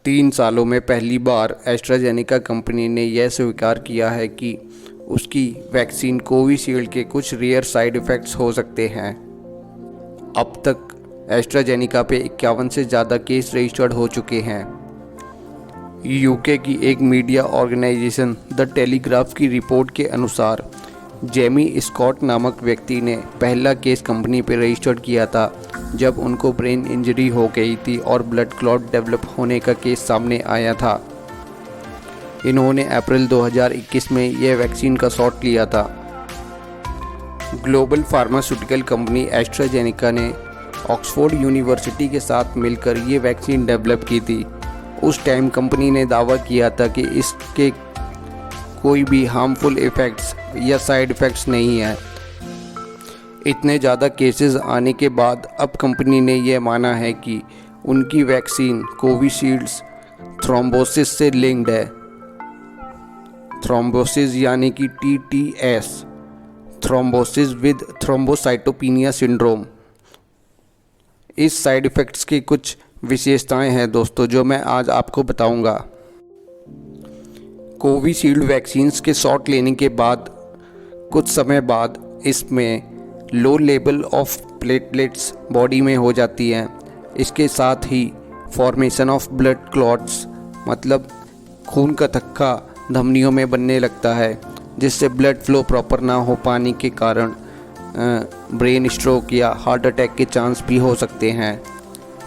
3 सालों में पहली बार एस्ट्राजेनेका कंपनी ने यह स्वीकार किया है कि उसकी वैक्सीन कोविशील्ड के कुछ रेयर साइड इफ़ेक्ट्स हो सकते हैं। अब तक एस्ट्राजेनेका पे 51 से ज़्यादा केस रजिस्टर्ड हो चुके हैं। यूके की एक मीडिया ऑर्गेनाइजेशन द टेलीग्राफ की रिपोर्ट के अनुसार जेमी स्कॉट नामक व्यक्ति ने पहला केस कंपनी पर रजिस्टर्ड किया था जब उनको ब्रेन इंजरी हो गई थी और ब्लड क्लॉट डेवलप होने का केस सामने आया था। इन्होंने अप्रैल 2021 में यह वैक्सीन का शॉट लिया था। ग्लोबल फार्मास्यूटिकल कंपनी एस्ट्राजेनेका ने ऑक्सफोर्ड यूनिवर्सिटी के साथ मिलकर ये वैक्सीन डेवलप की थी। उस टाइम कंपनी ने दावा किया था कि इसके कोई भी हार्मफुल इफ़ेक्ट्स या साइड इफ़ेक्ट्स नहीं है। इतने ज़्यादा केसेस आने के बाद अब कंपनी ने यह माना है कि उनकी वैक्सीन कोविशील्ड थ्रोम्बोसिस से लिंक्ड है। थ्रोम्बोसिस यानी कि TTS, thrombosis with thrombocytopenia syndrome. इस साइड इफ़ेक्ट्स की कुछ विशेषताएं हैं दोस्तों, जो मैं आज आपको बताऊंगा। कोविशील्ड वैक्सीन्स के शॉट लेने के बाद कुछ समय बाद इसमें low level of platelets body में हो जाती हैं। इसके साथ ही फॉर्मेशन ऑफ ब्लड क्लॉट्स, मतलब खून का थक्का धमनियों में बनने लगता है, जिससे ब्लड फ्लो प्रॉपर ना हो पाने के कारण ब्रेन स्ट्रोक या हार्ट अटैक के चांस भी हो सकते हैं।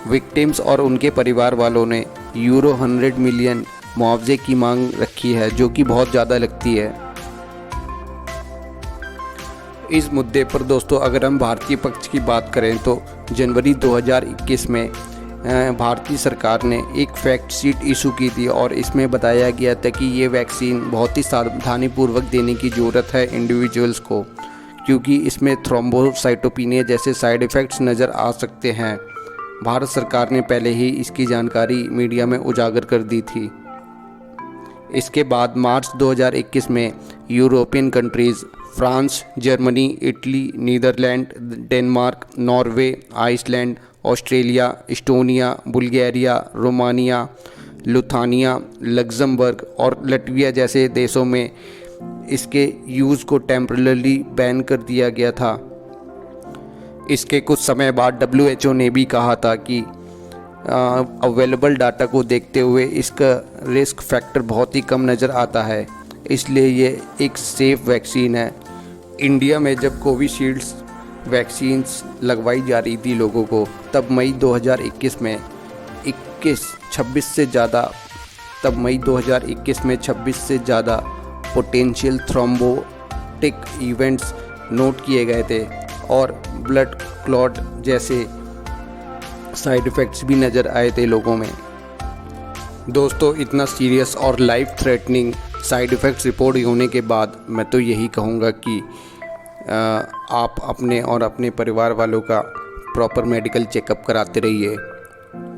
विक्टिम्स और उनके परिवार वालों ने यूरो 100 मिलियन मुआवजे की मांग रखी है, जो कि बहुत ज़्यादा लगती है। इस मुद्दे पर दोस्तों अगर हम भारतीय पक्ष की बात करें तो जनवरी 2021 में भारतीय सरकार ने एक फैक्ट शीट इशू की थी और इसमें बताया गया था कि ये वैक्सीन बहुत ही सावधानीपूर्वक देने की ज़रूरत है इंडिविजुअल्स को, क्योंकि इसमें थ्रोम्बोसाइटोपेनिया जैसे साइड इफ़ेक्ट्स नज़र आ सकते हैं। भारत सरकार ने पहले ही इसकी जानकारी मीडिया में उजागर कर दी थी। इसके बाद मार्च 2021 में European countries France, Germany, Italy, Netherlands, Denmark, Norway, Iceland, Australia, Estonia, Bulgaria, Romania, Lithuania, Luxembourg और लटविया जैसे देशों में इसके यूज़ को टेम्पररी बैन कर दिया गया था। इसके कुछ समय बाद WHO ने भी कहा था कि अवेलेबल डाटा को देखते हुए इसका रिस्क फैक्टर बहुत ही कम नज़र आता है, इसलिए ये एक सेफ़ वैक्सीन है। इंडिया में जब कोविशील्ड वैक्सीन्स लगवाई जा रही थी लोगों को, तब मई 2021 में 26 से ज़्यादा पोटेंशियल थ्रोम्बोटिक इवेंट्स नोट किए गए थे और ब्लड क्लॉट जैसे साइड इफ़ेक्ट्स भी नज़र आए थे लोगों में। दोस्तों, इतना सीरियस और life threatening side effects report होने के बाद मैं तो यही कहूँगा कि आप अपने और अपने परिवार वालों का प्रॉपर मेडिकल चेकअप कराते रहिए,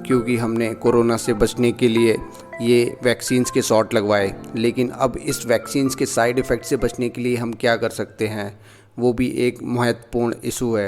क्योंकि हमने कोरोना से बचने के लिए ये वैक्सीन्स के शॉट लगवाए, लेकिन अब इस वैक्सीन्स के साइड इफ़ेक्ट से बचने के लिए हम क्या कर सकते हैं, वो भी एक महत्वपूर्ण इशू है।